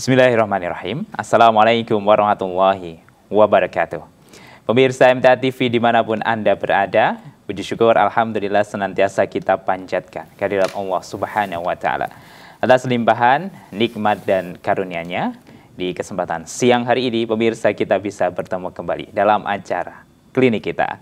Bismillahirrahmanirrahim. Assalamualaikum warahmatullahi wabarakatuh. Pemirsa MTA TV dimanapun Anda berada, puji syukur Alhamdulillah senantiasa kita panjatkan kehadirat Allah Subhanahu wa Ta'ala atas limpahan nikmat dan karunia-Nya. Di kesempatan siang hari ini, pemirsa, kita bisa bertemu kembali dalam acara klinik kita.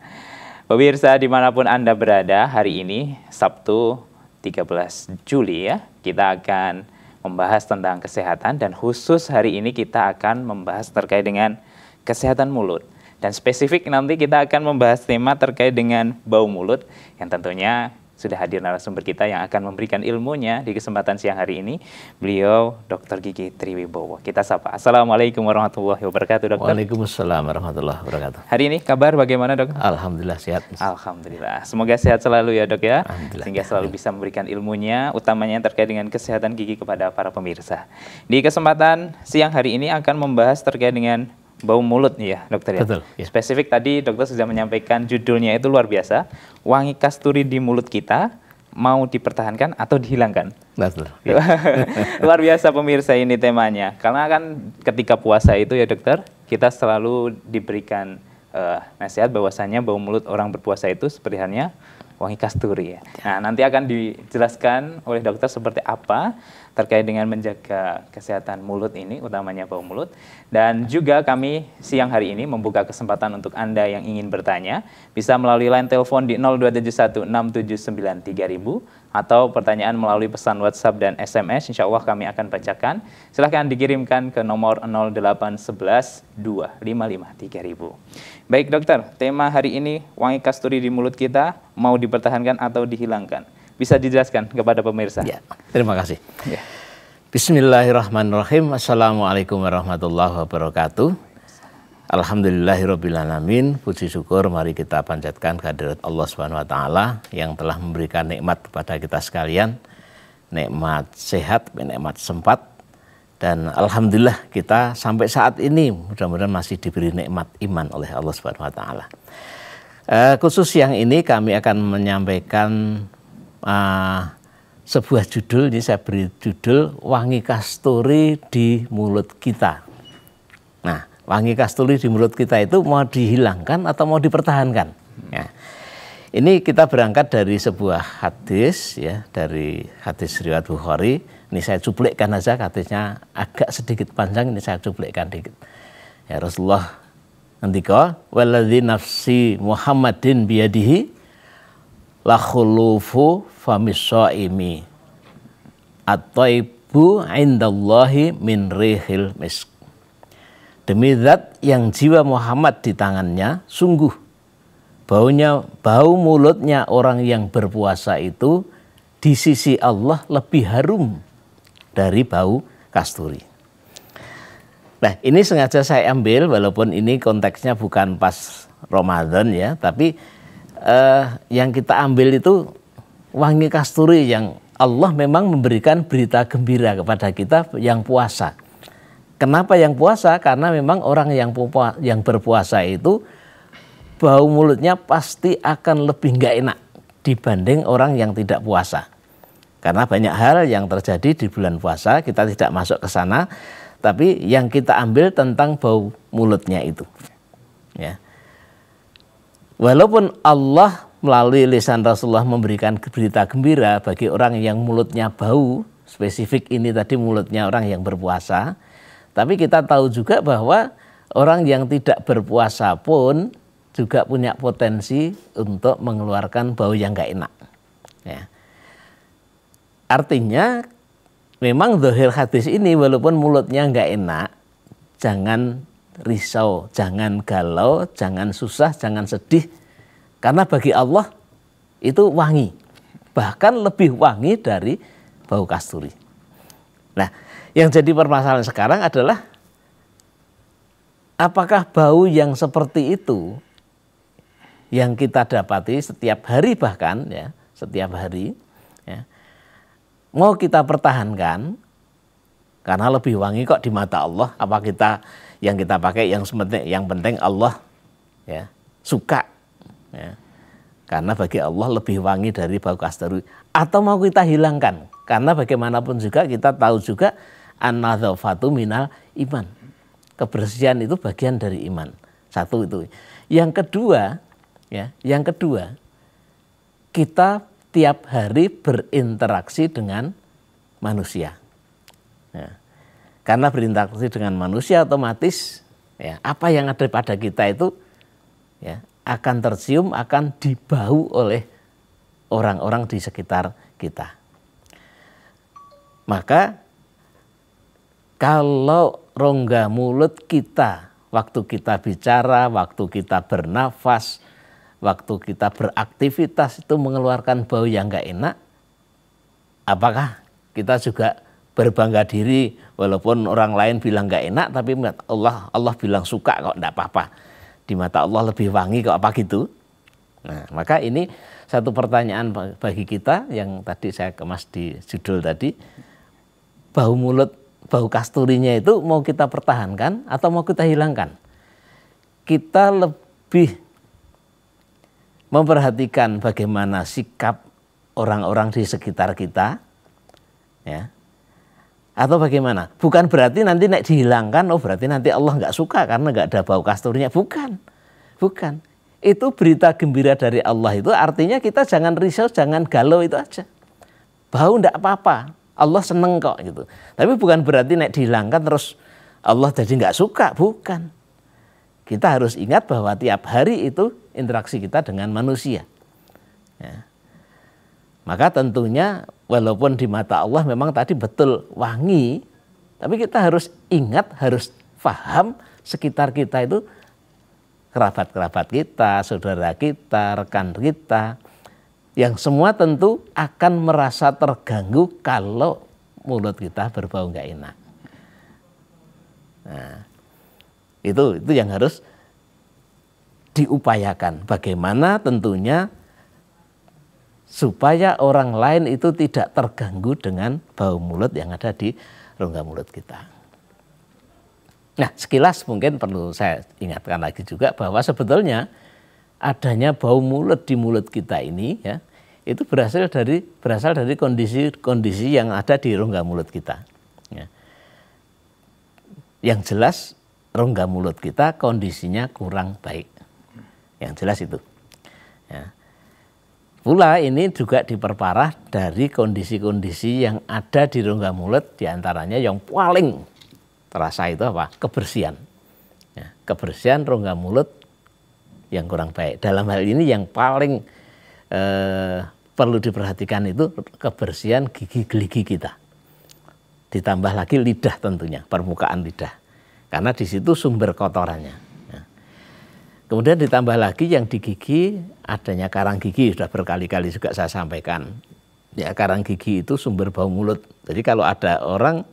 Pemirsa dimanapun Anda berada, hari ini Sabtu 13 Juli ya, kita akan membahas tentang kesehatan, dan khusus hari ini kita akan membahas terkait dengan kesehatan mulut. Dan spesifik nanti kita akan membahas tema terkait dengan bau mulut, yang tentunya sudah hadir narasumber kita yang akan memberikan ilmunya di kesempatan siang hari ini. Beliau Dr. Gigi Triwibowo. Kita sapa. Assalamualaikum warahmatullahi wabarakatuh, Dokter. Waalaikumsalam warahmatullahi wabarakatuh. Hari ini kabar bagaimana, Dok? Alhamdulillah sehat. Alhamdulillah. Semoga sehat selalu ya, Dok ya. Sehingga selalu bisa memberikan ilmunya, utamanya terkait dengan kesehatan gigi kepada para pemirsa. Di kesempatan siang hari ini akan membahas terkait dengan bau mulut ya, Dokter ya. Betul, ya. Spesifik tadi Dokter sudah menyampaikan judulnya itu luar biasa. Wangi kasturi di mulut kita mau dipertahankan atau dihilangkan? Betul. Ya. Luar biasa pemirsa ini temanya. Karena kan ketika puasa itu ya, Dokter, kita selalu diberikan nasihat bahwasanya bau mulut orang berpuasa itu seperti halnya wangi kasturi ya. Nah, nanti akan dijelaskan oleh dokter seperti apa terkait dengan menjaga kesehatan mulut ini, utamanya bau mulut. Dan juga kami siang hari ini membuka kesempatan untuk Anda yang ingin bertanya, bisa melalui line telepon di 02716793.000 atau pertanyaan melalui pesan WhatsApp dan SMS, insya Allah kami akan bacakan. Silahkan dikirimkan ke nomor 08112553.000. Baik, Dokter, tema hari ini wangi kasturi di mulut kita mau dipertahankan atau dihilangkan? Bisa dijelaskan kepada pemirsa? Ya, terima kasih. Ya. Bismillahirrahmanirrahim. Assalamualaikum warahmatullahi wabarakatuh. Alhamdulillahirrabbilalamin. Puji syukur mari kita panjatkan kehadirat Allah Subhanahu wa Ta'ala yang telah memberikan nikmat kepada kita sekalian, nikmat sehat, nikmat sempat, dan alhamdulillah kita sampai saat ini mudah-mudahan masih diberi nikmat iman oleh Allah Subhanahu wa Ta'ala. Khusus yang ini kami akan menyampaikan sebuah judul, ini saya beri judul wangi kasturi di mulut kita. Nah, wangi kasturi di mulut kita itu mau dihilangkan atau mau dipertahankan? Ya. Ini kita berangkat dari sebuah hadis ya, dari hadis riwayat Bukhari. Ini saya cuplikkan aja, hadisnya agak sedikit panjang, ini saya cuplikkan dikit. Ya, Rasulullah ngendika, "Walladzi nafsi Muhammadin biyadihi la khulufu famissaimi at-thayyibu indallahi min rihil misk." Demi zat yang jiwa Muhammad di tangannya, sungguh bau mulutnya orang yang berpuasa itu di sisi Allah lebih harum dari bau kasturi. Nah, ini sengaja saya ambil walaupun ini konteksnya bukan pas Ramadan ya, tapi yang kita ambil itu wangi kasturi yang Allah memang memberikan berita gembira kepada kita yang puasa. Kenapa yang puasa? Karena memang orang yang berpuasa itu bau mulutnya pasti akan lebih nggak enak dibanding orang yang tidak puasa. Karena banyak hal yang terjadi di bulan puasa, kita tidak masuk ke sana, tapi yang kita ambil tentang bau mulutnya itu. Ya. Walaupun Allah melalui lisan Rasulullah memberikan berita gembira bagi orang yang mulutnya bau, spesifik ini tadi mulutnya orang yang berpuasa, tapi kita tahu juga bahwa orang yang tidak berpuasa pun juga punya potensi untuk mengeluarkan bau yang gak enak. Ya. Artinya memang zahir hadis ini walaupun mulutnya gak enak, jangan risau, jangan galau, jangan susah, jangan sedih. Karena bagi Allah itu wangi, bahkan lebih wangi dari bau kasturi. Nah, yang jadi permasalahan sekarang adalah apakah bau yang seperti itu yang kita dapati setiap hari bahkan ya, setiap hari ya, mau kita pertahankan karena lebih wangi kok di mata Allah, apa kita yang kita pakai yang penting Allah ya suka ya. Karena bagi Allah lebih wangi dari bau kasturi, atau mau kita hilangkan karena bagaimanapun juga kita tahu juga An-nadzafatu minal iman. Kebersihan itu bagian dari iman. Satu itu. Yang kedua, ya, yang kedua, kita tiap hari berinteraksi dengan manusia. Ya. Karena berinteraksi dengan manusia otomatis ya, apa yang ada pada kita itu ya, akan tercium, akan dibau oleh orang-orang di sekitar kita. Maka kalau rongga mulut kita, waktu kita bicara, waktu kita bernafas, waktu kita beraktivitas itu mengeluarkan bau yang enggak enak, apakah kita juga berbangga diri walaupun orang lain bilang enggak enak, tapi Allah bilang suka kok, enggak apa-apa. Di mata Allah lebih wangi kok, apa gitu? Nah, maka ini satu pertanyaan bagi kita yang tadi saya kemas di judul tadi, bau mulut, bau kasturinya itu mau kita pertahankan atau mau kita hilangkan? Kita lebih memperhatikan bagaimana sikap orang-orang di sekitar kita, ya, atau bagaimana? Bukan berarti nanti nek dihilangkan, oh berarti nanti Allah nggak suka karena nggak ada bau kasturnya. Bukan, bukan. Itu berita gembira dari Allah itu artinya kita jangan risau, jangan galau itu aja. Bau nggak apa-apa, Allah seneng kok gitu. Tapi bukan berarti nek dihilangkan terus Allah jadi nggak suka, bukan. Kita harus ingat bahwa tiap hari itu interaksi kita dengan manusia. Ya. Maka tentunya walaupun di mata Allah memang tadi betul wangi, tapi kita harus ingat, harus paham sekitar kita itu kerabat-kerabat kita, saudara kita, rekan kita, yang semua tentu akan merasa terganggu kalau mulut kita berbau nggak enak. Nah, itu yang harus diupayakan. Bagaimana tentunya supaya orang lain itu tidak terganggu dengan bau mulut yang ada di rongga mulut kita. Nah, sekilas mungkin perlu saya ingatkan lagi juga bahwa sebetulnya adanya bau mulut di mulut kita ini ya, itu berasal dari kondisi-kondisi yang ada di rongga mulut kita. Ya. Yang jelas rongga mulut kita kondisinya kurang baik. Yang jelas itu. Ya. Pula ini juga diperparah dari kondisi-kondisi yang ada di rongga mulut, diantaranya yang paling terasa itu apa? Kebersihan. Ya, kebersihan rongga mulut yang kurang baik. Dalam hal ini yang paling perlu diperhatikan itu kebersihan gigi-gigi kita. Ditambah lagi lidah tentunya, permukaan lidah. Karena di situ sumber kotorannya. Ya. Kemudian ditambah lagi yang di gigi adanya karang gigi, sudah berkali-kali juga saya sampaikan. Ya, karang gigi itu sumber bau mulut. Jadi kalau ada orang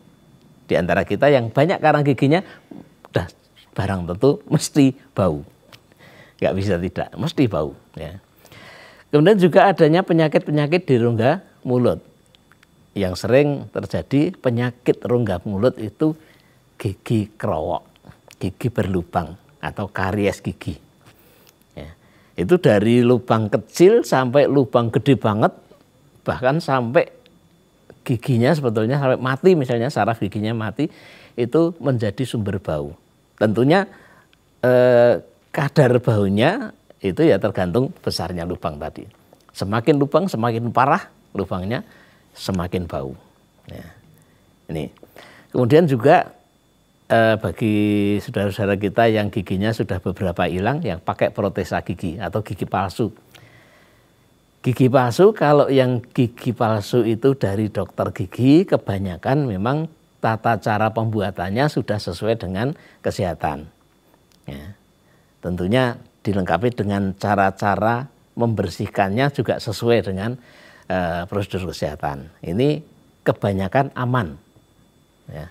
di antara kita yang banyak karang giginya, udah barang tentu mesti bau. Nggak bisa tidak, mesti bau. Ya. Kemudian juga adanya penyakit-penyakit di rongga mulut. Yang sering terjadi penyakit rongga mulut itu gigi kerowok, gigi berlubang atau karies gigi. Ya. Itu dari lubang kecil sampai lubang gede banget, bahkan sampai giginya sebetulnya sampai mati, misalnya saraf giginya mati, itu menjadi sumber bau. Tentunya kadar baunya itu ya tergantung besarnya lubang tadi. Semakin lubang semakin parah lubangnya, semakin bau. Ya. Ini. Kemudian juga bagi saudara-saudara kita yang giginya sudah beberapa hilang, yang pakai protesa gigi atau gigi palsu. Gigi palsu, kalau yang gigi palsu itu dari dokter gigi, kebanyakan memang tata cara pembuatannya sudah sesuai dengan kesehatan. Ya. Tentunya dilengkapi dengan cara-cara membersihkannya juga sesuai dengan prosedur kesehatan. Ini kebanyakan aman. Ya.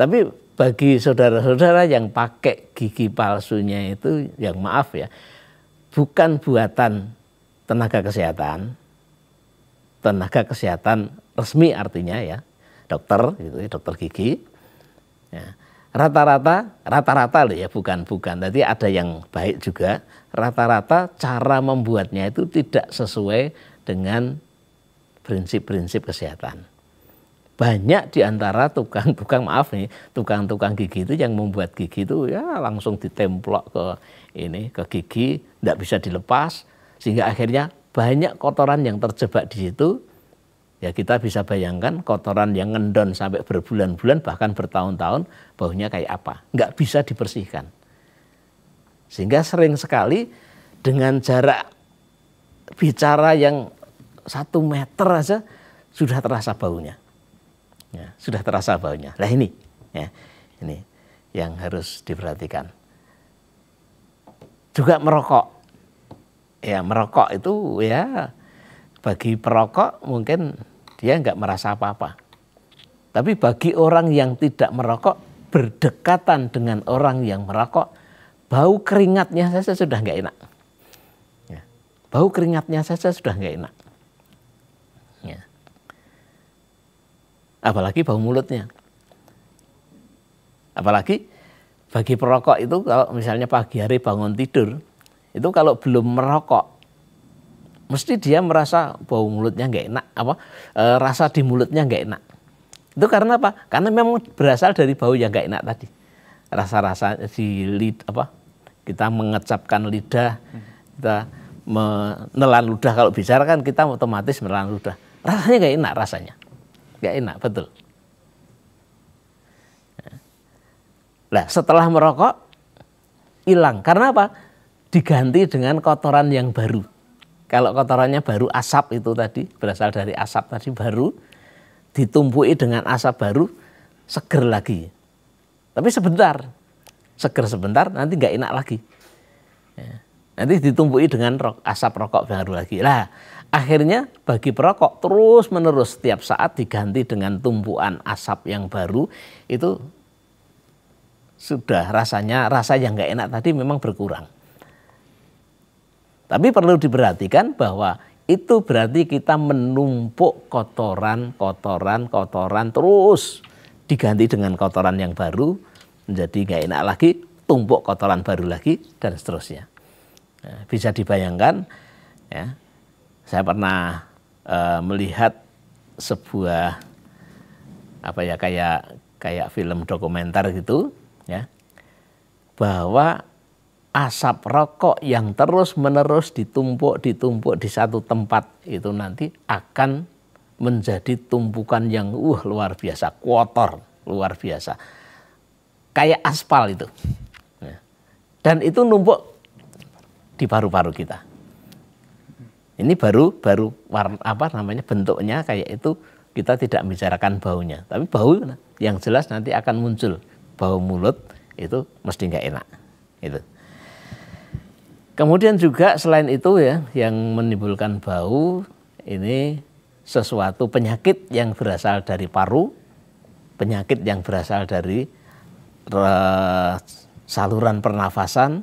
Tapi bagi saudara-saudara yang pakai gigi palsunya itu, yang maaf ya, bukan buatan tenaga kesehatan resmi artinya ya, dokter gitu, dokter gigi. Ya. Rata-rata loh ya, bukan. Tadi ada yang baik juga. Rata-rata cara membuatnya itu tidak sesuai dengan prinsip-prinsip kesehatan. banyak di antara tukang-tukang, maaf nih, tukang-tukang gigi itu yang membuat gigi itu ya langsung ditemplok ke gigi, tidak bisa dilepas, sehingga akhirnya banyak kotoran yang terjebak di situ. Ya kita bisa bayangkan kotoran yang ngendon sampai berbulan-bulan bahkan bertahun-tahun, baunya kayak apa, nggak bisa dibersihkan. Sehingga sering sekali dengan jarak bicara yang 1 meter aja sudah terasa baunya. Ya, sudah terasa baunya. Nah ini, ya, ini yang harus diperhatikan. Juga merokok. Ya merokok itu ya bagi perokok mungkin dia nggak merasa apa-apa. Tapi bagi orang yang tidak merokok, berdekatan dengan orang yang merokok, bau keringatnya saja sudah nggak enak. Ya, bau keringatnya saja sudah nggak enak. Ya. Apalagi bau mulutnya. Apalagi bagi perokok itu kalau misalnya pagi hari bangun tidur, itu kalau belum merokok, mesti dia merasa bau mulutnya nggak enak, rasa di mulutnya nggak enak. Itu karena apa? Karena memang berasal dari bau yang nggak enak tadi. Rasa-rasa kita mengecapkan lidah, kita menelan ludah. Kalau bicara kan kita otomatis menelan ludah. Rasanya nggak enak rasanya, nggak enak betul. Nah setelah merokok hilang. Karena apa? Diganti dengan kotoran yang baru. Kalau kotorannya baru asap itu tadi, berasal dari asap tadi baru, ditumpui dengan asap baru, seger lagi. Tapi sebentar, seger sebentar, nanti nggak enak lagi. Ya. Nanti ditumpui dengan asap rokok baru lagi. Lah, akhirnya bagi perokok terus menerus setiap saat diganti dengan tumpuan asap yang baru, itu sudah rasa yang nggak enak tadi memang berkurang. Tapi perlu diperhatikan bahwa itu berarti kita menumpuk kotoran terus diganti dengan kotoran yang baru, menjadi nggak enak lagi, tumpuk kotoran baru lagi dan seterusnya. Nah, bisa dibayangkan, ya, saya pernah melihat sebuah kayak film dokumenter gitu, ya, bahwa asap rokok yang terus-menerus ditumpuk di satu tempat itu nanti akan menjadi tumpukan yang luar biasa, kotor, luar biasa. Kayak aspal itu. Dan itu numpuk di paru-paru kita. Ini baru bentuknya kayak itu, kita tidak membicarakan baunya. Tapi bau yang jelas nanti akan muncul. Bau mulut itu mesti nggak enak. Itu. Kemudian juga selain itu ya, yang menimbulkan bau ini sesuatu penyakit yang berasal dari paru, penyakit yang berasal dari saluran pernafasan,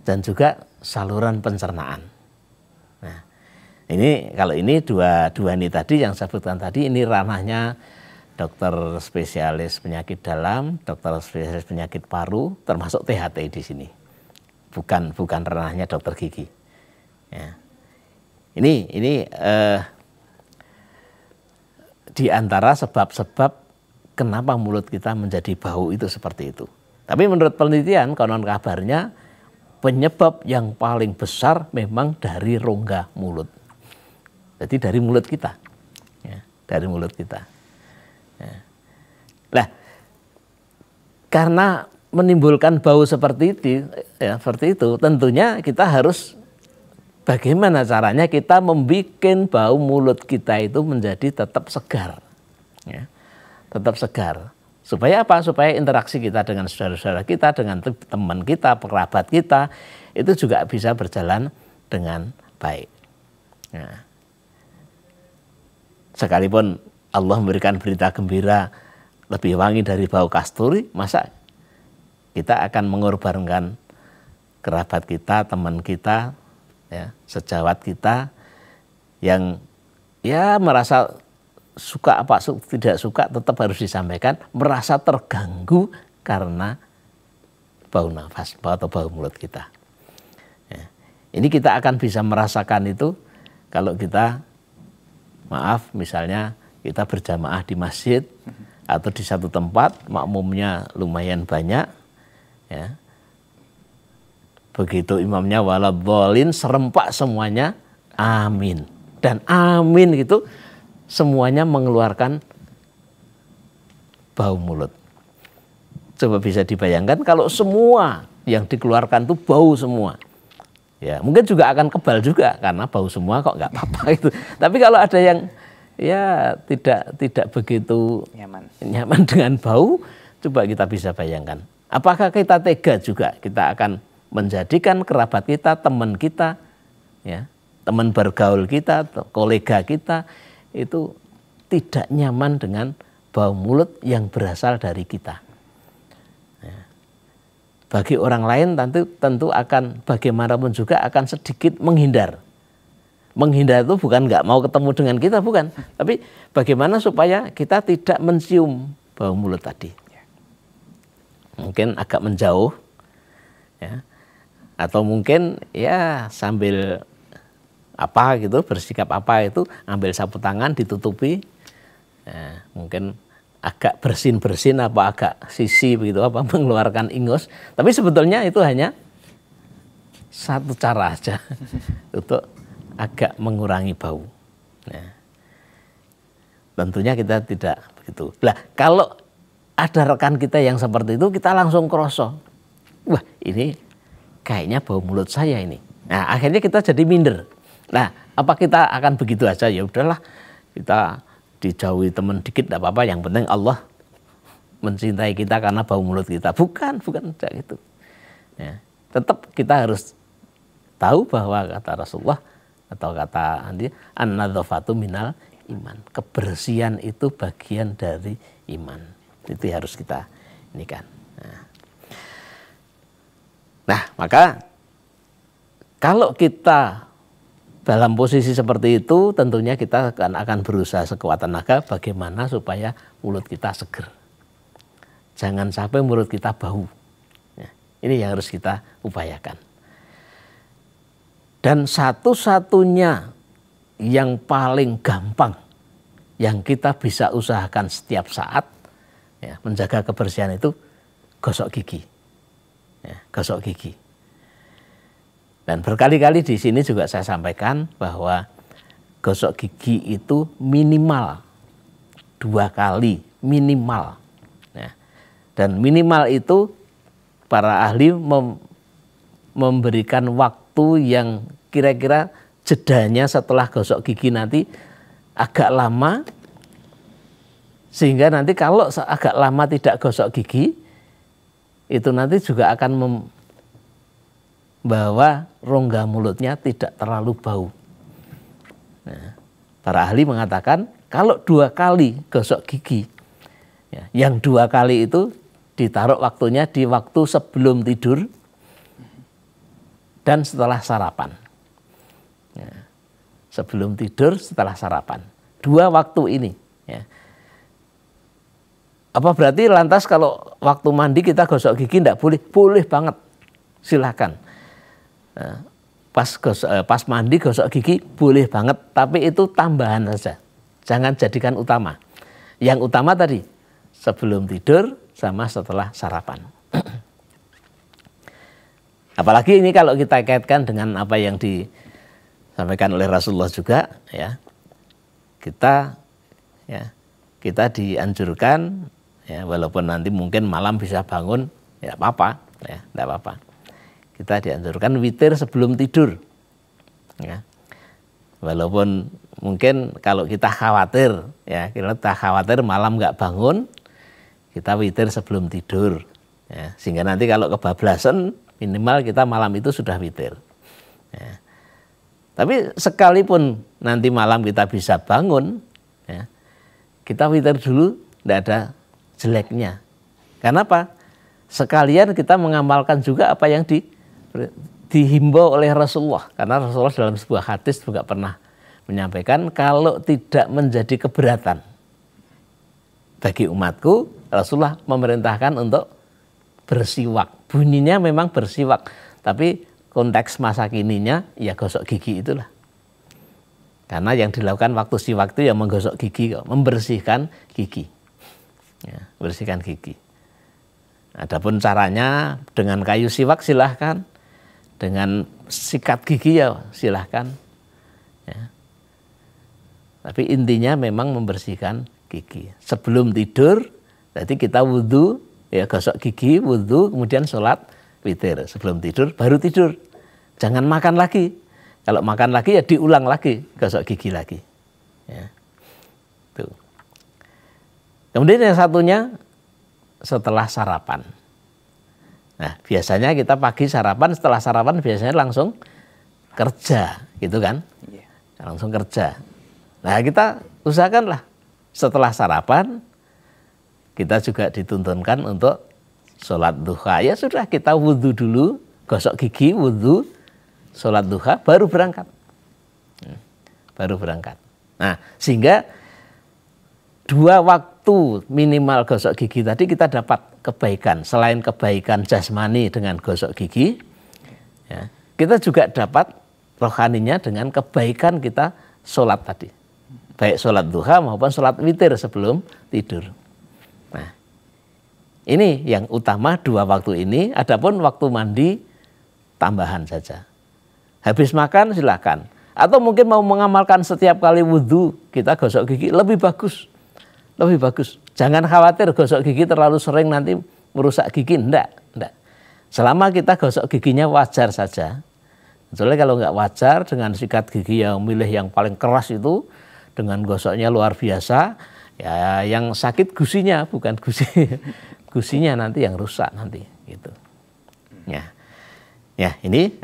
dan juga saluran pencernaan. Nah, kalau ini dua ini tadi yang saya sebutkan tadi, ini ranahnya dokter spesialis penyakit dalam, dokter spesialis penyakit paru, termasuk THT di sini. Bukan ranahnya dokter gigi. Ya. Ini di antara sebab-sebab kenapa mulut kita menjadi bau itu seperti itu. Tapi menurut penelitian, konon kabarnya penyebab yang paling besar memang dari rongga mulut. Jadi dari mulut kita, ya, dari mulut kita. Ya. Nah, karena menimbulkan bau seperti itu, tentunya kita harus bagaimana caranya kita membuat bau mulut kita itu menjadi tetap segar, ya, tetap segar. Supaya apa? Supaya interaksi kita dengan saudara-saudara kita, dengan teman kita, kerabat kita, itu juga bisa berjalan dengan baik. Nah, sekalipun Allah memberikan berita gembira lebih wangi dari bau kasturi, masa kita akan mengorbankan kerabat kita, teman kita, ya, sejawat kita yang ya merasa suka apa tidak suka tetap harus disampaikan, merasa terganggu karena bau nafas atau bau mulut kita. Ya. Ini kita akan bisa merasakan itu kalau kita, maaf, misalnya kita berjamaah di masjid atau di satu tempat, makmumnya lumayan banyak, ya. Begitu imamnya waladhdallin, serempak semuanya amin. Dan amin itu semuanya mengeluarkan bau mulut. Coba bisa dibayangkan kalau semua yang dikeluarkan itu bau semua. Ya, mungkin juga akan kebal juga karena bau semua kok nggak apa-apa itu. Tapi kalau ada yang ya tidak begitu nyaman dengan bau, coba kita bisa bayangkan. Apakah kita tega juga kita akan menjadikan kerabat kita, teman kita, ya, teman bergaul kita, kolega kita itu tidak nyaman dengan bau mulut yang berasal dari kita. Ya. Bagi orang lain tentu akan bagaimanapun juga akan sedikit menghindar. Menghindar itu bukan nggak mau ketemu dengan kita, bukan. Tapi bagaimana supaya kita tidak mencium bau mulut tadi. Mungkin agak menjauh, ya. Atau mungkin ya sambil apa gitu, bersikap apa itu, ambil sapu tangan ditutupi, ya, mungkin agak bersin-bersin apa agak sisi begitu apa mengeluarkan ingus. Tapi sebetulnya itu hanya satu cara aja untuk agak mengurangi bau. Nah, tentunya kita tidak begitu. Nah, kalau ada rekan kita yang seperti itu, kita langsung kroso. Wah, ini kayaknya bau mulut saya ini. Nah, akhirnya kita jadi minder. Nah, apa kita akan begitu aja? Ya udahlah, kita dijauhi teman dikit tidak apa-apa. Yang penting Allah mencintai kita karena bau mulut kita. Bukan tidak gitu. Ya, tetap kita harus tahu bahwa kata Rasulullah atau kata an-nadzafatu minal iman. Kebersihan itu bagian dari iman. Itu harus kita ini kan. Nah, maka kalau kita dalam posisi seperti itu, tentunya kita akan berusaha sekuat tenaga bagaimana supaya mulut kita seger. Jangan sampai mulut kita bau. Ya, ini yang harus kita upayakan. Dan satu-satunya yang paling gampang yang kita bisa usahakan setiap saat, ya, menjaga kebersihan itu gosok gigi. Ya, gosok gigi. Dan berkali-kali di sini juga saya sampaikan bahwa gosok gigi itu minimal 2 kali, minimal. Ya. Dan minimal itu para ahli memberikan waktu yang kira-kira jedanya setelah gosok gigi nanti agak lama, sehingga nanti kalau agak lama tidak gosok gigi, itu nanti juga akan membawa rongga mulutnya tidak terlalu bau. Nah, para ahli mengatakan kalau 2 kali gosok gigi, ya, yang 2 kali itu ditaruh waktunya di waktu sebelum tidur dan setelah sarapan. Ya, sebelum tidur, setelah sarapan. 2 waktu ini. Ya. Apa berarti lantas kalau waktu mandi kita gosok gigi tidak boleh? Boleh banget, silakan. Nah, pas mandi gosok gigi boleh banget, tapi itu tambahan saja. Jangan jadikan utama. Yang utama tadi sebelum tidur sama setelah sarapan. Apalagi ini kalau kita kaitkan dengan apa yang disampaikan oleh Rasulullah juga, ya, kita dianjurkan. Ya, walaupun nanti mungkin malam bisa bangun, ya apa-apa, ya, tidak apa-apa. Kita dianjurkan witir sebelum tidur. Ya. Walaupun mungkin kalau kita khawatir, ya, kita khawatir malam nggak bangun, kita witir sebelum tidur. Ya, sehingga nanti kalau kebablasan, minimal kita malam itu sudah witir. Ya. Tapi sekalipun nanti malam kita bisa bangun, ya, kita witir dulu, tidak ada jeleknya. Karena apa? Sekalian kita mengamalkan juga apa yang dihimbau oleh Rasulullah. Karena Rasulullah dalam sebuah hadis juga pernah menyampaikan kalau tidak menjadi keberatan bagi umatku, Rasulullah memerintahkan untuk bersiwak. Bunyinya memang bersiwak, tapi konteks masa kininya ya gosok gigi itulah. Karena yang dilakukan waktu siwak itu ya menggosok gigi kok, membersihkan gigi. Ya, bersihkan gigi. Adapun caranya dengan kayu siwak silahkan, dengan sikat gigi ya silahkan. Ya. Tapi intinya memang membersihkan gigi. Sebelum tidur, jadi kita wudhu, ya gosok gigi, wudhu, kemudian sholat witir. Sebelum tidur, baru tidur. Jangan makan lagi. Kalau makan lagi ya diulang lagi, gosok gigi lagi. Ya. Tuh. Kemudian yang satunya setelah sarapan. Nah, biasanya kita pagi sarapan, setelah sarapan biasanya langsung kerja, gitu kan? Langsung kerja. Nah, kita usahakanlah setelah sarapan kita juga dituntunkan untuk sholat duha. Ya sudah, kita wudhu dulu, gosok gigi, wudhu, sholat duha, baru berangkat. Baru berangkat. Nah, sehingga 2 waktu minimal gosok gigi tadi kita dapat kebaikan. Selain kebaikan jasmani dengan gosok gigi, ya, kita juga dapat rohaninya dengan kebaikan kita sholat tadi. Baik sholat duha maupun sholat witir sebelum tidur. Nah, ini yang utama 2 waktu ini. Adapun waktu mandi tambahan saja. Habis makan silakan. Atau mungkin mau mengamalkan setiap kali wudhu kita gosok gigi, lebih bagus. Lebih bagus. Jangan khawatir gosok gigi terlalu sering nanti merusak gigi. Enggak. Selama kita gosok giginya wajar saja. Soalnya kalau nggak wajar dengan sikat gigi yang milih yang paling keras itu, dengan gosoknya luar biasa, ya yang sakit gusinya bukan gusinya nanti yang rusak nanti gitu. Ya ini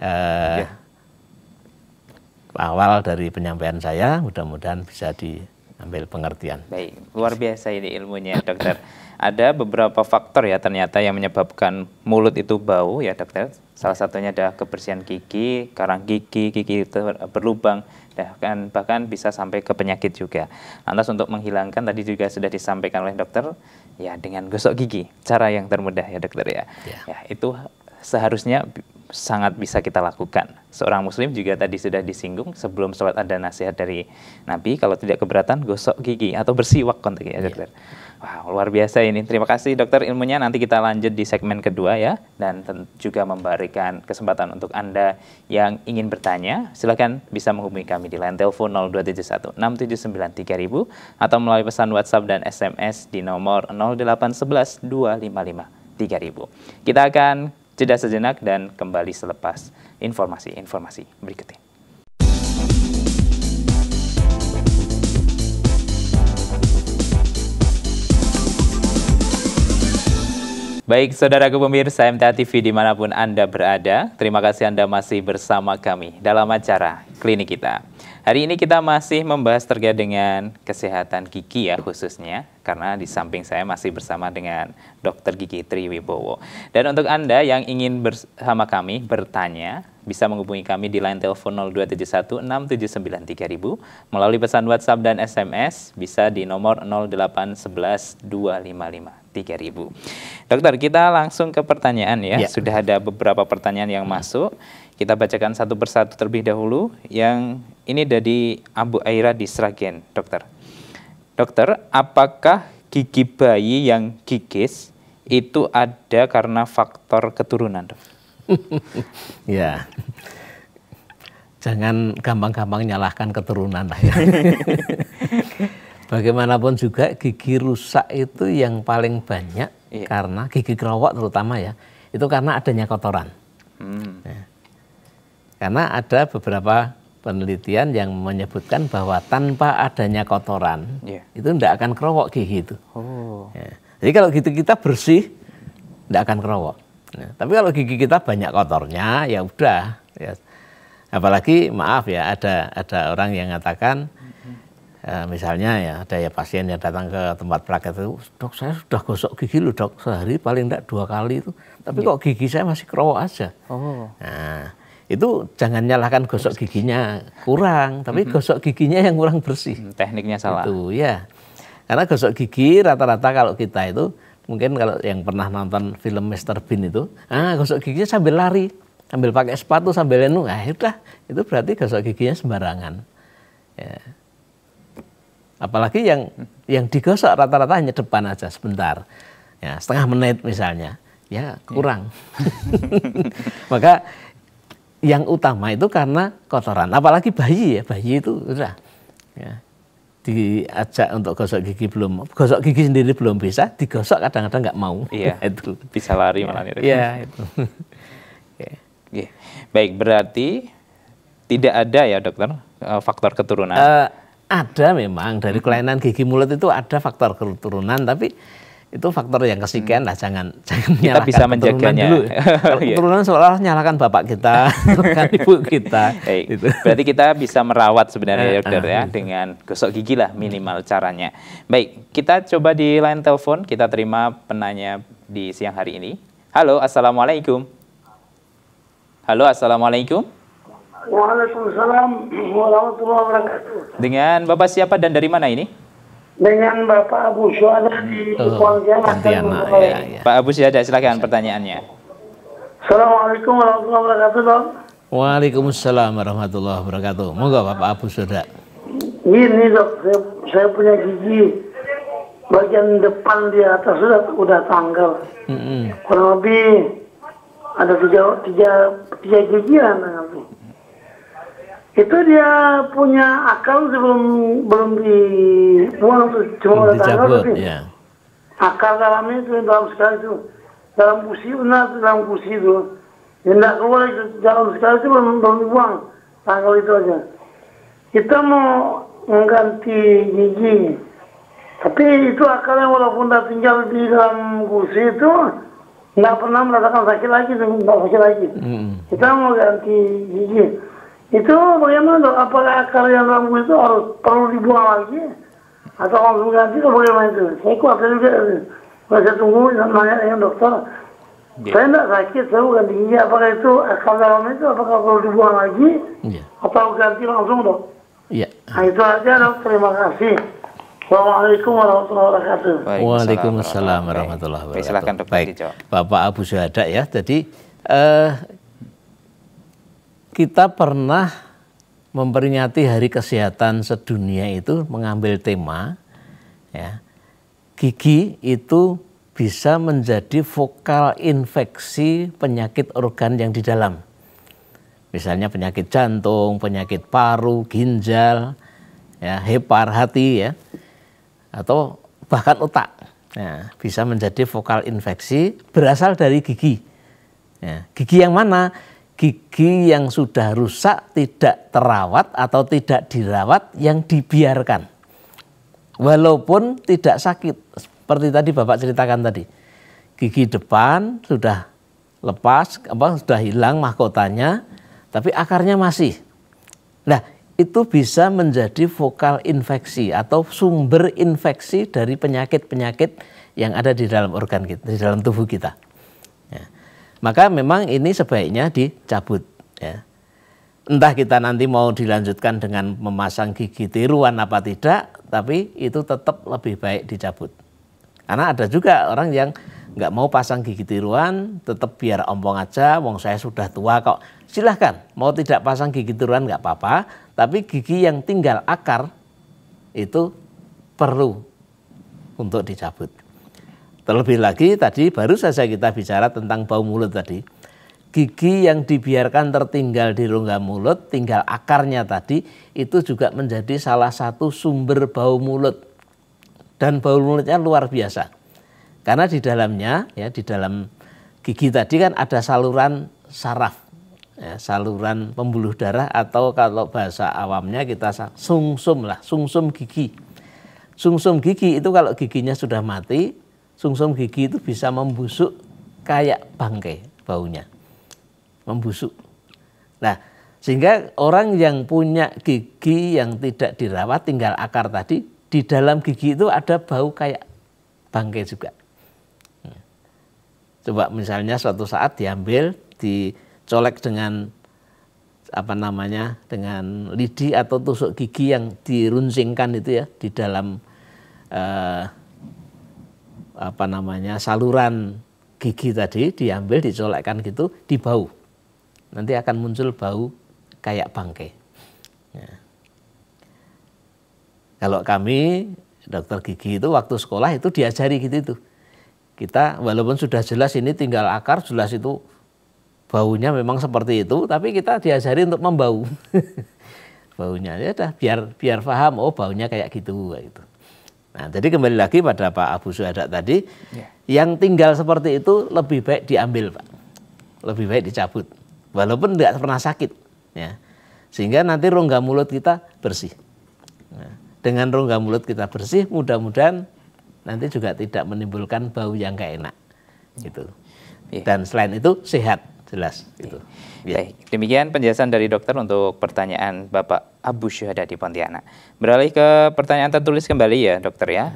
awal dari penyampaian saya, mudah-mudahan bisa diambil pengertian. Baik, luar biasa ini ilmunya dokter. Ada beberapa faktor ya ternyata yang menyebabkan mulut itu bau ya dokter. Salah satunya adalah kebersihan gigi, karang gigi itu berlubang, bahkan bisa sampai ke penyakit juga. Lantas untuk menghilangkan tadi juga sudah disampaikan oleh dokter, ya dengan gosok gigi, cara yang termudah ya dokter ya. Ya itu seharusnya sangat bisa kita lakukan. Seorang muslim juga tadi sudah disinggung sebelum sholat ada nasihat dari Nabi, kalau tidak keberatan gosok gigi atau bersiwak kontaknya ya dokter. Wow, luar biasa ini. Terima kasih dokter ilmunya. Nanti kita lanjut di segmen kedua ya, dan juga memberikan kesempatan untuk Anda yang ingin bertanya, silakan bisa menghubungi kami di line telepon 0271 679 3000 atau melalui pesan WhatsApp dan SMS di nomor 0811 255 3000. Kita akan jeda sejenak dan kembali selepas informasi-informasi berikut ini. Baik, saudaraku pemirsa MTA TV dimanapun Anda berada, terima kasih Anda masih bersama kami dalam acara Klinik Kita. Hari ini kita masih membahas terkait dengan kesehatan gigi ya khususnya, karena di samping saya masih bersama dengan Dr. Gigi Triwibowo. Dan untuk Anda yang ingin bersama kami bertanya, bisa menghubungi kami di line telepon 0271 679 3000, melalui pesan WhatsApp dan SMS bisa di nomor 0811 255 3000. Dokter, kita langsung ke pertanyaan ya. Sudah ada beberapa pertanyaan yang masuk. Kita bacakan satu persatu terlebih dahulu. Yang ini dari Abu Aira di Sragen, dokter. Dokter, apakah gigi bayi yang gigis itu ada karena faktor keturunan, dok? Ya, jangan gampang-gampang nyalahkan keturunan lah ya. Bagaimanapun juga gigi rusak itu yang paling banyak karena gigi kerowok terutama ya, itu karena adanya kotoran. Ya. Karena ada beberapa penelitian yang menyebutkan bahwa tanpa adanya kotoran itu tidak akan kerowok gigi itu. Ya. Jadi kalau gigi kita bersih tidak akan kerowok. Nah, tapi kalau gigi kita banyak kotornya ya udah. Ya. Apalagi maaf ya ada orang yang mengatakan misalnya ya ada ya pasien yang datang ke tempat praktek itu, dok saya sudah gosok gigi loh dok, sehari paling tidak 2 kali itu, tapi kok gigi saya masih kerowok aja. Nah itu jangan nyalahkan gosok giginya kurang, tapi gosok giginya yang kurang bersih. Tekniknya salah. Itu ya, karena gosok gigi rata-rata kalau kita itu mungkin kalau yang pernah nonton film Mr. Bean itu, gosok giginya sambil lari, sambil pakai sepatu, sambil udah, itu berarti gosok giginya sembarangan. Ya. Apalagi yang digosok rata-rata hanya depan aja sebentar, ya setengah menit misalnya, ya kurang. Maka yang utama itu karena kotoran. Apalagi bayi ya, bayi itu udah ya, diajak untuk gosok gigi sendiri belum bisa, digosok kadang-kadang nggak mau. Iya. Itu Bisa lari malah. Ya itu. Oke. Baik, berarti tidak ada ya dokter faktor keturunan. Ada memang dari kelainan gigi mulut itu ada faktor keturunan, tapi itu faktor yang kesekian lah, jangan kita bisa menjaganya dulu. Kalau keturunan seolah nyalakan bapak kita, nyalakan ibu kita. Gitu. Berarti kita bisa merawat sebenarnya dokter ya dengan gosok gigi lah minimal caranya. Baik, kita coba di line telepon, kita terima penanya di siang hari ini. Halo, assalamualaikum. Halo, assalamualaikum. Waalaikumsalam warahmatullahi wabarakatuh. Dengan Bapak siapa dan dari mana ini? Dengan Bapak Abu Syuhada di Pontianak. Ya. Pak Abu Syuhada, silakan pertanyaannya. Assalamualaikum warahmatullahi wabarakatuh, Dok. Waalaikumsalam warahmatullahi wabarakatuh. Monggo Bapak Abu Syuhada. Gini, Dok, saya punya gigi bagian depan di atas sudah tanggal. Kurang lebih ada tiga gigian nanti. Itu dia punya akal belum dibuang tuh, cuma udah tanggal tapi ya. akal dalamnya itu dalam sekali itu, dalam kursi itu, yang tidak keluar itu dalam sekali itu belum dibuang, tanggal itu aja. Kita mau mengganti gigi, tapi itu akalnya walaupun udah tinggal di dalam kursi itu nggak pernah merasakan sakit lagi, nggak sakit lagi. Kita mau ganti gigi. Itu bagaimana, Dok? Apakah akar yang dalam itu perlu dibuang lagi atau langsung ganti atau bagaimana itu? Saya khawatir juga. Saya tunggu nanya dengan dokter. Saya tidak sakit, saya mau ganti gigi. Apakah itu akar dalam itu apakah perlu dibuang lagi atau ganti langsung, Dok? Iya. Nah, itu aja, Dok. Terima kasih. Assalamualaikum warahmatullahi wabarakatuh. Waalaikumsalam warahmatullahi wabarakatuh. Silakan dokter. Baik, Bapak Abu Syuhada ya. Jadi kita pernah memperingati Hari Kesehatan Sedunia itu mengambil tema ya, gigi itu bisa menjadi vokal infeksi penyakit organ yang di dalam. Misalnya penyakit jantung, penyakit paru, ginjal, ya, hepar, hati ya, atau bahkan otak. Ya, bisa menjadi vokal infeksi berasal dari gigi. Ya, gigi yang mana? Gigi yang sudah rusak, tidak terawat atau tidak dirawat, yang dibiarkan. Walaupun tidak sakit, seperti tadi Bapak ceritakan tadi. Gigi depan sudah lepas, sudah hilang mahkotanya, tapi akarnya masih. Nah, itu bisa menjadi vokal infeksi atau sumber infeksi dari penyakit-penyakit yang ada di dalam organ kita, di dalam tubuh kita. Ya. Maka memang ini sebaiknya dicabut. Ya. Entah kita nanti mau dilanjutkan dengan memasang gigi tiruan apa tidak, tapi itu tetap lebih baik dicabut. Karena ada juga orang yang nggak mau pasang gigi tiruan, tetap biar ompong aja, wong saya sudah tua kok. Silahkan, mau tidak pasang gigi tiruan nggak apa-apa, tapi gigi yang tinggal akar itu perlu untuk dicabut. Terlebih lagi tadi baru saja kita bicara tentang bau mulut tadi. Gigi yang dibiarkan tertinggal di rongga mulut, tinggal akarnya tadi, itu juga menjadi salah satu sumber bau mulut. Dan bau mulutnya luar biasa. Karena di dalamnya, ya di dalam gigi tadi kan ada saluran saraf, ya, saluran pembuluh darah atau kalau bahasa awamnya kita sungsum lah, sungsum gigi. Sungsum gigi itu kalau giginya sudah mati, sungsum gigi itu bisa membusuk kayak bangkai baunya, membusuk. Nah, sehingga orang yang punya gigi yang tidak dirawat, tinggal akar tadi, di dalam gigi itu ada bau kayak bangkai juga. Coba misalnya suatu saat diambil, dicolek dengan dengan lidi atau tusuk gigi yang diruncingkan itu ya di dalam saluran gigi tadi, diambil, dicolekkan gitu, dibau. Nanti akan muncul bau kayak bangkai. Ya. Kalau kami dokter gigi itu waktu sekolah itu diajari gitu itu. Kita walaupun sudah jelas ini tinggal akar, jelas itu baunya memang seperti itu, tapi kita diajari untuk membau. Baunya ya udah biar paham, oh baunya kayak gitu. Nah, jadi kembali lagi pada Pak Abu Syuhada tadi, yang tinggal seperti itu lebih baik diambil, Pak. Lebih baik dicabut. Walaupun tidak pernah sakit, ya. Sehingga nanti rongga mulut kita bersih. Nah, dengan rongga mulut kita bersih, mudah-mudahan nanti juga tidak menimbulkan bau yang gak enak. Gitu. Dan selain itu sehat, jelas. Gitu. Baik, demikian penjelasan dari dokter untuk pertanyaan Bapak Abu Syuhada di Pontianak. Beralih ke pertanyaan tertulis kembali ya dokter ya.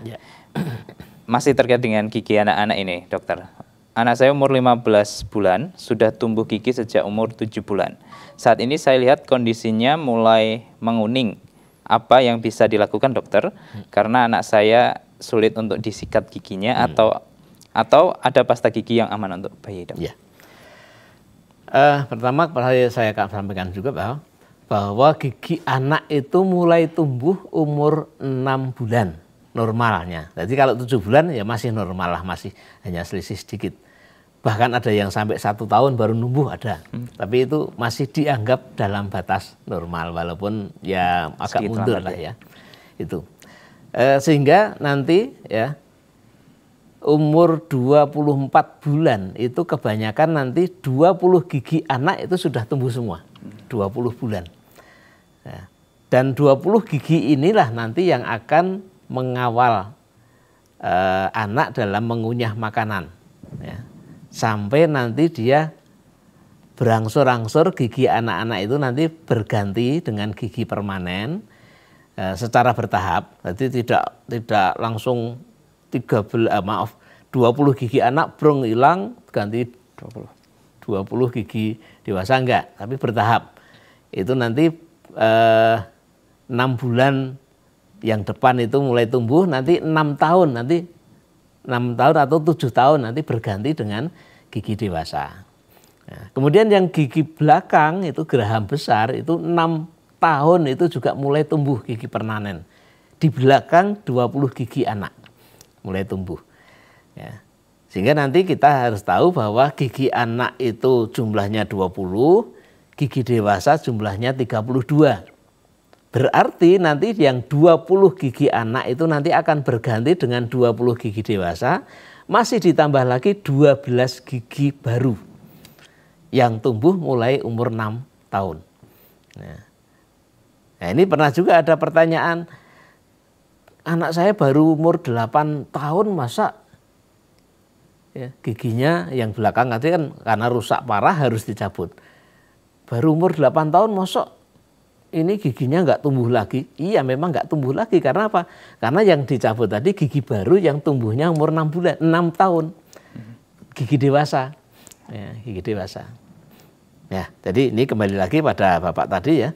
Masih terkait dengan gigi anak-anak ini dokter. Anak saya umur 15 bulan, sudah tumbuh gigi sejak umur 7 bulan. Saat ini saya lihat kondisinya mulai menguning. Apa yang bisa dilakukan dokter? Karena anak saya sulit untuk disikat giginya atau ada pasta gigi yang aman untuk bayi dok? Ya. Pertama saya akan sampaikan juga bahwa gigi anak itu mulai tumbuh umur 6 bulan normalnya. Jadi kalau 7 bulan ya masih normal lah, masih hanya selisih sedikit. Bahkan ada yang sampai 1 tahun baru numbuh ada. Tapi itu masih dianggap dalam batas normal walaupun ya agak mundur lah ya. Itu. Sehingga nanti ya umur 24 bulan itu kebanyakan nanti 20 gigi anak itu sudah tumbuh semua. 20 bulan. Nah, dan 20 gigi inilah nanti yang akan mengawal anak dalam mengunyah makanan. Ya. Sampai nanti dia berangsur-angsur gigi anak-anak itu nanti berganti dengan gigi permanen secara bertahap. Jadi tidak langsung 20 gigi anak brong hilang ganti 20 gigi dewasa enggak, tapi bertahap. Itu nanti 6 bulan yang depan itu mulai tumbuh, nanti 6 tahun atau 7 tahun nanti berganti dengan gigi dewasa. Nah, kemudian yang gigi belakang itu geraham besar itu 6 tahun itu juga mulai tumbuh gigi permanen. Di belakang 20 gigi anak mulai tumbuh. Ya. Sehingga nanti kita harus tahu bahwa gigi anak itu jumlahnya 20, gigi dewasa jumlahnya 32. Berarti nanti yang 20 gigi anak itu nanti akan berganti dengan 20 gigi dewasa, masih ditambah lagi 12 gigi baru yang tumbuh mulai umur 6 tahun. Nah, ini pernah juga ada pertanyaan, anak saya baru umur 8 tahun masa ya, giginya yang belakang nanti kan karena rusak parah harus dicabut. Baru umur 8 tahun masa ini giginya nggak tumbuh lagi? Iya memang nggak tumbuh lagi karena apa? Karena yang dicabut tadi gigi baru yang tumbuhnya umur 6 tahun. Gigi dewasa. Ya, gigi dewasa. Ya, jadi ini kembali lagi pada Bapak tadi ya.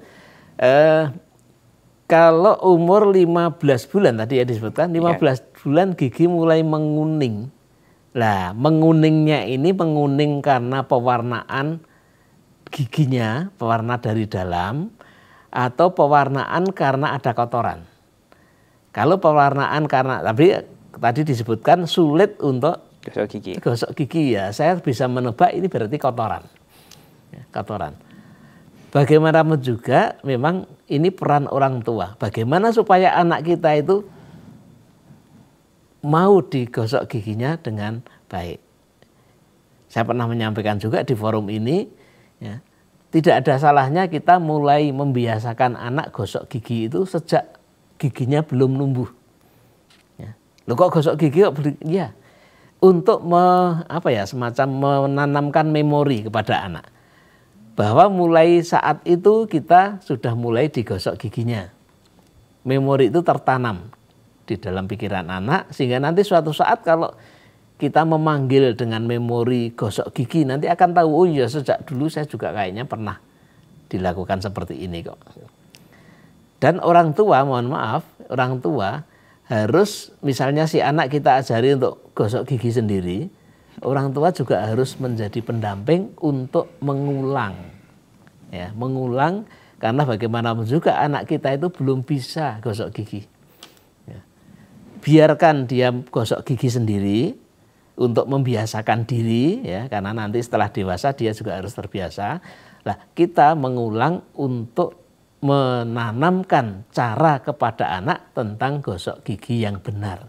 Kalau umur 15 bulan tadi ya disebutkan 15 bulan gigi mulai menguning. Lah, menguningnya ini menguning karena pewarnaan giginya, pewarna dari dalam atau pewarnaan karena ada kotoran. Kalau pewarnaan karena tadi disebutkan sulit untuk gosok gigi ya, saya bisa menebak ini berarti kotoran. Ya, kotoran. Bagaimanapun juga memang ini peran orang tua. Bagaimana supaya anak kita itu mau digosok giginya dengan baik. Saya pernah menyampaikan juga di forum ini, ya, tidak ada salahnya kita mulai membiasakan anak gosok gigi itu sejak giginya belum numbuh. Ya. Loh kok gosok gigi kok ya, untuk semacam menanamkan memori kepada anak. Bahwa mulai saat itu kita sudah mulai digosok giginya. Memori itu tertanam di dalam pikiran anak sehingga nanti suatu saat kalau kita memanggil dengan memori gosok gigi nanti akan tahu, oh iya sejak dulu saya juga kayaknya pernah dilakukan seperti ini kok. Dan orang tua, mohon maaf, orang tua harus misalnya si anak kita ajari untuk gosok gigi sendiri, orang tua juga harus menjadi pendamping untuk mengulang. Ya, mengulang karena bagaimanapun juga anak kita itu belum bisa gosok gigi. biarkan dia gosok gigi sendiri untuk membiasakan diri ya, karena nanti setelah dewasa dia juga harus terbiasa. Lah kita mengulang untuk menanamkan cara kepada anak tentang gosok gigi yang benar.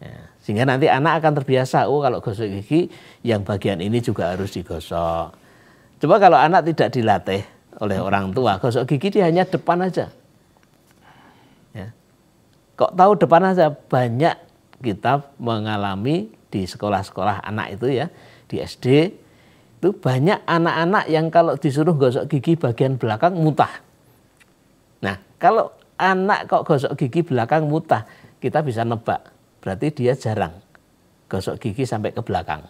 Ya, sehingga nanti anak akan terbiasa, oh kalau gosok gigi yang bagian ini juga harus digosok. Coba kalau anak tidak dilatih oleh orang tua, gosok gigi dia hanya depan aja. Ya. Kok tahu depan aja? Banyak kita mengalami di sekolah-sekolah anak itu ya, di SD itu banyak anak-anak yang kalau disuruh gosok gigi bagian belakang muntah. Nah kalau anak kok gosok gigi belakang muntah, kita bisa nebak, berarti dia jarang gosok gigi sampai ke belakang.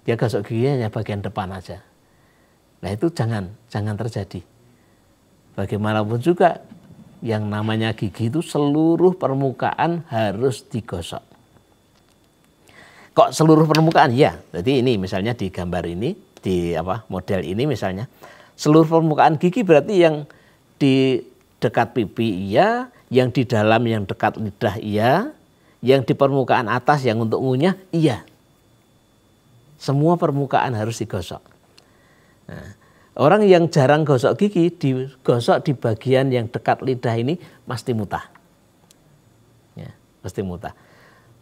Dia gosok giginya hanya bagian depan aja. Nah itu jangan terjadi. Bagaimanapun juga yang namanya gigi itu seluruh permukaan harus digosok. Kok seluruh permukaan? Ya, jadi ini misalnya di gambar ini, di model ini misalnya, seluruh permukaan gigi berarti yang di dekat pipi iya, yang di dalam yang dekat lidah iya, yang di permukaan atas yang untuk ngunyah iya. Semua permukaan harus digosok. Nah, orang yang jarang gosok gigi, digosok di bagian yang dekat lidah ini pasti muntah. Ya, pasti muntah.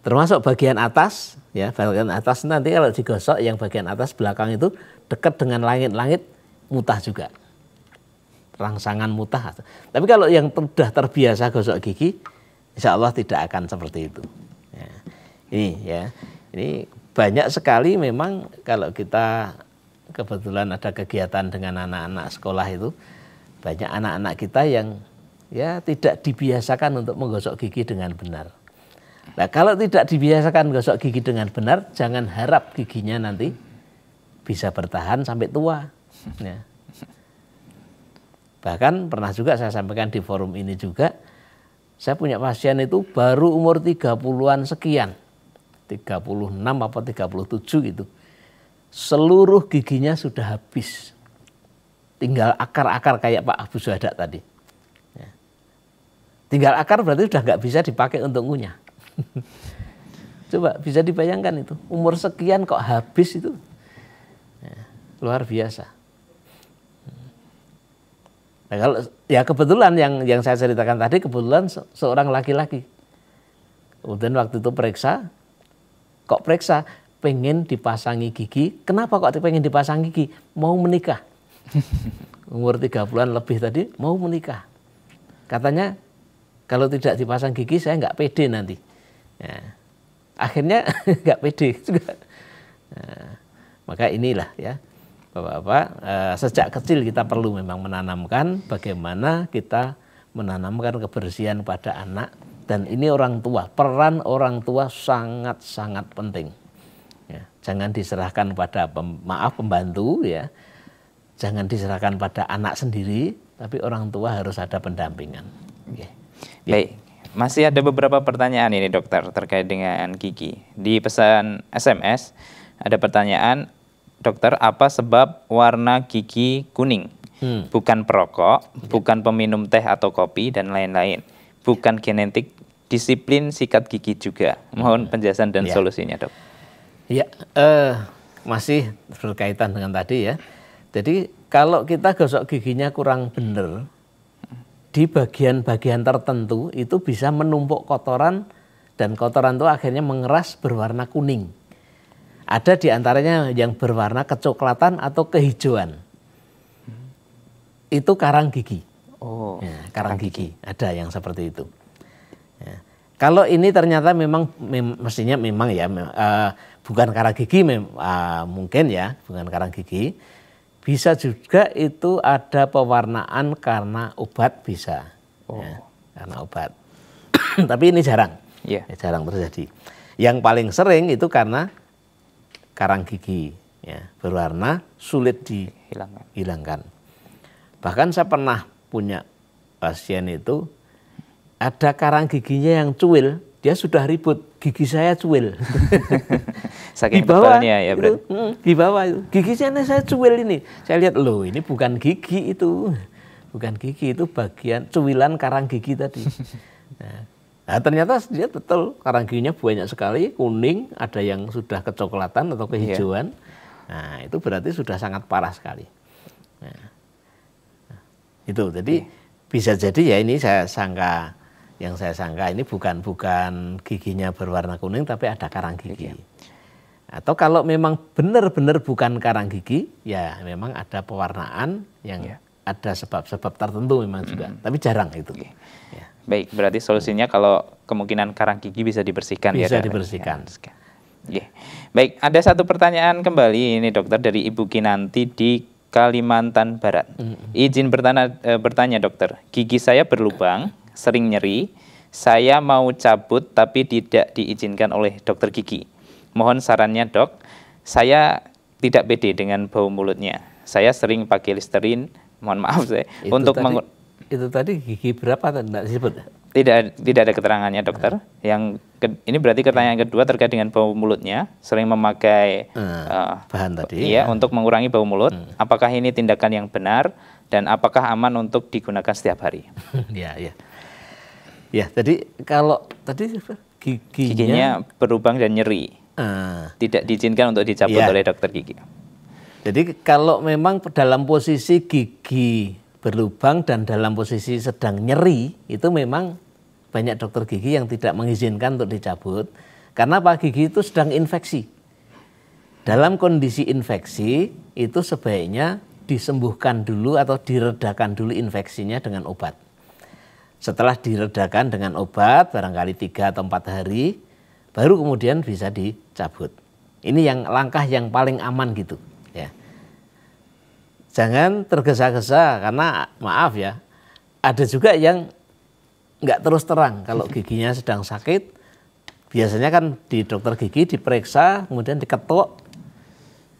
Termasuk bagian atas, ya bagian atas nanti kalau digosok yang bagian atas belakang itu dekat dengan langit-langit muntah juga, rangsangan muntah. Tapi kalau yang sudah terbiasa gosok gigi, insya Allah tidak akan seperti itu. Ya, ini banyak sekali memang kalau kita kebetulan ada kegiatan dengan anak-anak sekolah itu, banyak anak-anak kita yang ya tidak dibiasakan untuk menggosok gigi dengan benar. Nah kalau tidak dibiasakan gosok gigi dengan benar, jangan harap giginya nanti bisa bertahan sampai tua. Ya. Bahkan pernah juga saya sampaikan di forum ini juga, saya punya pasien itu baru umur 30-an sekian, 36 apa 37 gitu. Seluruh giginya sudah habis. Tinggal akar-akar kayak Pak Abu Syuhada tadi. Ya. Tinggal akar berarti sudah nggak bisa dipakai untuk ngunyah. Coba bisa dibayangkan itu umur sekian kok habis itu ya, luar biasa. Nah, kalau ya kebetulan yang saya ceritakan tadi kebetulan seorang laki-laki. Kemudian waktu itu periksa, pengen dipasangi gigi. Kenapa kok pengen dipasangi gigi? Mau menikah. Umur 30-an lebih tadi mau menikah. Katanya kalau tidak dipasang gigi saya nggak pede nanti. Ya, akhirnya nggak pede juga. Nah, maka inilah ya Bapak-bapak, sejak kecil kita perlu memang menanamkan bagaimana kita menanamkan kebersihan pada anak, dan ini orang tua, peran orang tua sangat-sangat penting. Ya, jangan diserahkan pada pembantu ya, jangan diserahkan pada anak sendiri, tapi orang tua harus ada pendampingan. Okay. Baik. Masih ada beberapa pertanyaan ini dokter terkait dengan gigi. Di pesan SMS ada pertanyaan, dokter apa sebab warna gigi kuning? Bukan perokok, bukan peminum teh atau kopi dan lain-lain. Bukan genetik, disiplin sikat gigi juga. Mohon penjelasan dan solusinya dok. Ya, masih berkaitan dengan tadi ya. Jadi kalau kita gosok giginya kurang benar, di bagian-bagian tertentu itu bisa menumpuk kotoran, dan kotoran itu akhirnya mengeras berwarna kuning. Ada di antaranya yang berwarna kecoklatan atau kehijauan. Itu karang gigi. Oh, ya, karang gigi. Ada yang seperti itu. Ya. Kalau ini ternyata mestinya memang ya bukan karang gigi, mungkin ya bukan karang gigi. Bisa juga itu ada pewarnaan karena obat bisa, ya, karena obat. Tapi ini jarang, jarang terjadi. Yang paling sering itu karena karang gigi, ya, berwarna sulit dihilangkan. Bahkan saya pernah punya pasien itu ada karang giginya yang cuil, dia sudah ribut, gigi saya cuil. Saking tebalnya ya berarti. Di bawah itu, giginya saya cuil ini. Saya lihat, loh ini bukan gigi itu. Bukan gigi, itu bagian cuilan karang gigi tadi. Nah, Nah, ternyata dia betul karang giginya banyak sekali, kuning, ada yang sudah kecoklatan atau kehijauan. Nah, itu berarti sudah sangat parah sekali. Nah, itu jadi bisa jadi ya ini saya sangka ini bukan giginya berwarna kuning tapi ada karang gigi. Atau kalau memang benar-benar bukan karang gigi, ya memang ada pewarnaan yang ada sebab-sebab tertentu memang juga, tapi jarang itu. Ya. Baik, berarti solusinya kalau kemungkinan karang gigi bisa dibersihkan ya. Bisa dibersihkan. Ya. Baik, ada satu pertanyaan kembali ini dokter dari Ibu Kinanti di Kalimantan Barat. Izin bertanya dokter, gigi saya berlubang, sering nyeri, saya mau cabut tapi tidak diizinkan oleh dokter gigi. Mohon sarannya dok, saya tidak pede dengan bau mulutnya. Saya sering pakai Listerine, mohon maaf saya, itu tadi gigi berapa tidak disebut? Tidak ada keterangannya dokter. Ini berarti pertanyaan kedua terkait dengan bau mulutnya, sering memakai bahan tadi untuk mengurangi bau mulut. Apakah ini tindakan yang benar dan apakah aman untuk digunakan setiap hari? Ya, tadi kalau tadi giginya berlubang dan nyeri, tidak diizinkan untuk dicabut oleh dokter gigi. Jadi kalau memang dalam posisi gigi berlubang dan dalam posisi sedang nyeri, itu memang banyak dokter gigi yang tidak mengizinkan untuk dicabut. Karena apa? Gigi itu sedang infeksi. Dalam kondisi infeksi, itu sebaiknya disembuhkan dulu atau diredakan dulu infeksinya dengan obat. Setelah diredakan dengan obat, barangkali 3 atau 4 hari, baru kemudian bisa dicabut. Ini yang langkah yang paling aman gitu. Ya. Jangan tergesa-gesa karena maaf ya, ada juga yang nggak terus terang kalau giginya sedang sakit. Biasanya kan di dokter gigi diperiksa, kemudian diketuk,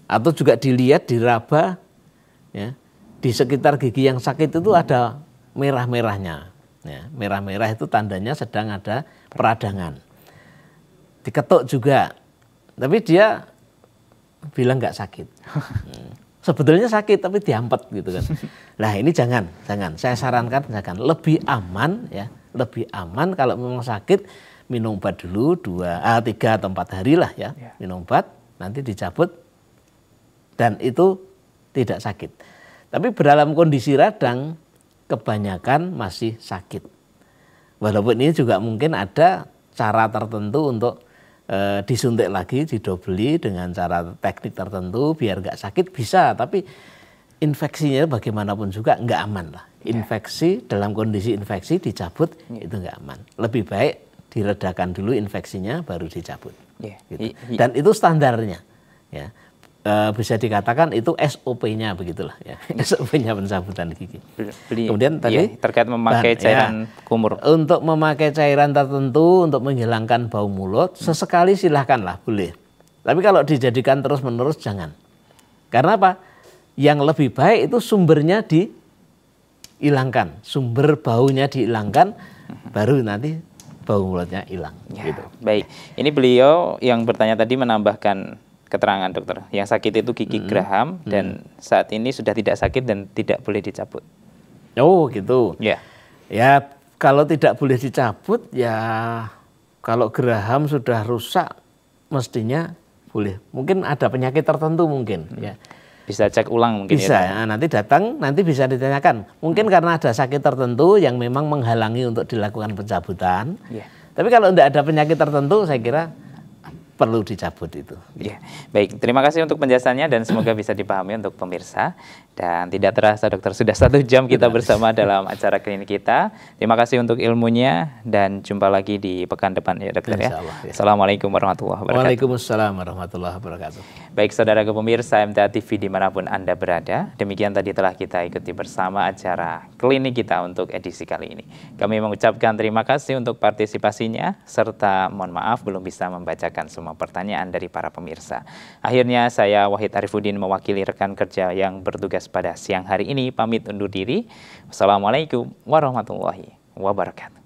atau juga dilihat, diraba. Ya. Di sekitar gigi yang sakit itu ada merah-merahnya. Ya. Merah-merah itu tandanya sedang ada peradangan. Diketuk juga, tapi dia bilang nggak sakit. Sebetulnya sakit tapi diampet gitu kan. Nah ini jangan. Saya sarankan jangan. Lebih aman ya, lebih aman kalau memang sakit minum obat dulu 3 atau 4 hari lah ya. Minum obat, nanti dicabut dan itu tidak sakit. Tapi dalam kondisi radang kebanyakan masih sakit. Walaupun ini juga mungkin ada cara tertentu untuk disuntik lagi, didobeli dengan cara teknik tertentu biar nggak sakit bisa, tapi infeksinya bagaimanapun juga nggak aman lah. Infeksi dalam kondisi infeksi dicabut itu nggak aman. Lebih baik diredakan dulu infeksinya baru dicabut. Gitu. Dan itu standarnya. Ya. Bisa dikatakan itu SOP-nya begitulah ya. SOP-nya pencabutan gigi. Kemudian tadi terkait memakai cairan kumur. Untuk memakai cairan tertentu untuk menghilangkan bau mulut, sesekali silahkanlah boleh. Tapi kalau dijadikan terus-menerus jangan. Karena apa? Yang lebih baik itu sumbernya dihilangkan, sumber baunya dihilangkan, baru nanti bau mulutnya hilang. Gitu. Baik, ini beliau yang bertanya tadi menambahkan keterangan dokter, yang sakit itu gigi geraham dan saat ini sudah tidak sakit dan tidak boleh dicabut. Oh gitu. Ya. Ya kalau tidak boleh dicabut ya kalau geraham sudah rusak mestinya boleh. Mungkin ada penyakit tertentu mungkin. Ya. Bisa cek ulang mungkin. Bisa ya. Nanti datang nanti bisa ditanyakan. Mungkin karena ada sakit tertentu yang memang menghalangi untuk dilakukan pencabutan. Ya. Tapi kalau tidak ada penyakit tertentu saya kira perlu dicabut itu. Ya, baik. Terima kasih untuk penjelasannya dan semoga bisa dipahami untuk pemirsa. Dan tidak terasa dokter sudah 1 jam kita bersama dalam acara klinik kita. Terima kasih untuk ilmunya dan jumpa lagi di pekan depan ya dokter ya. Assalamualaikum warahmatullahi wabarakatuh. Waalaikumsalam warahmatullahi wabarakatuh. Baik saudara pemirsa MTA TV dimanapun Anda berada. Demikian tadi telah kita ikuti bersama acara klinik kita untuk edisi kali ini. Kami mengucapkan terima kasih untuk partisipasinya serta mohon maaf belum bisa membacakan semua pertanyaan dari para pemirsa. Akhirnya saya Wahid Arifuddin mewakili rekan kerja yang bertugas pada siang hari ini pamit undur diri. Wassalamualaikum warahmatullahi wabarakatuh.